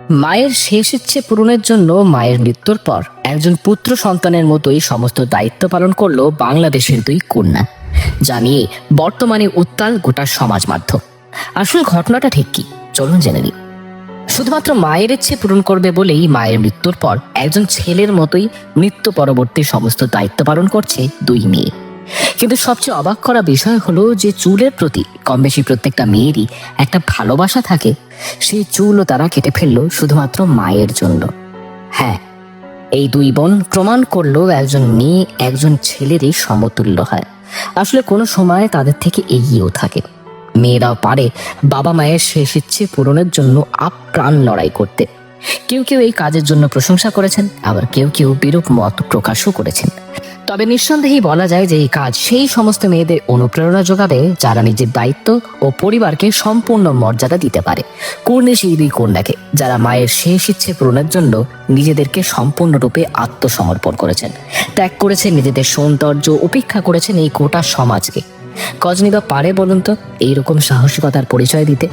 মায়ের শেষ ইচ্ছে পূরণের জন্য মায়ের মৃত্যুর পর একজন পুত্র সন্তানের মতোই সমস্ত দায়িত্ব পালন করলো বাংলাদেশের দুই কন্যা, যা নিয়ে বর্তমানে উত্তাল গোটা সমাজ মাধ্যম। আসল ঘটনাটা ঠিক কি, চলুন জেনে নিই। শুধুমাত্র মায়ের ইচ্ছে পূরণ করবে বলেই মায়ের মৃত্যুর পর একজন ছেলের মতোই মৃত্যু পরবর্তী সমস্ত দায়িত্ব পালন করছে দুই মেয়ে। কিন্তু সবচেয়ে অবাক করা বিষয় হলো যে চুলের প্রতি কম বেশি প্রত্যেকটা মেয়েরই একটা ভালোবাসা থাকে, সেই চুলও তারা কেটে ফেললো শুধুমাত্র মায়ের জন্য। হ্যাঁ, এই দুই বোন প্রমাণ করলো একজন মেয়ে একজন ছেলেরই সমতুল্য হয়, আসলে কোনো সময় তাদের থেকে এগিয়েও থাকে। মেয়েরাও পারে বাবা মায়ের শেষ ইচ্ছে পূরণের জন্য আপ্রাণ লড়াই করতে। কেউ কেউ এই কাজের জন্য প্রশংসা করেছেন, আবার কেউ কেউ বিরূপ মত প্রকাশও করেছেন। তবে নিঃসন্দেহেই বলা যায় যে এই কাজ সেই সমস্ত মেয়েদের অনুপ্রেরণা যোগাবে যারা নিজের দায়িত্ব ও পরিবারকে সম্পূর্ণ মর্যাদা দিতে পারে। কর্ণে সেই দুই কন্যাকে যারা মায়ের শেষ ইচ্ছে পূরণের জন্য নিজেদেরকে সম্পূর্ণরূপে আত্মসমর্পণ করেছেন, ত্যাগ করেছেন নিজেদের সৌন্দর্য, উপেক্ষা করেছেন এই গোটা সমাজকে। কজনই বা পারে বলুন তো এইরকম সাহসিকতার পরিচয় দিতে?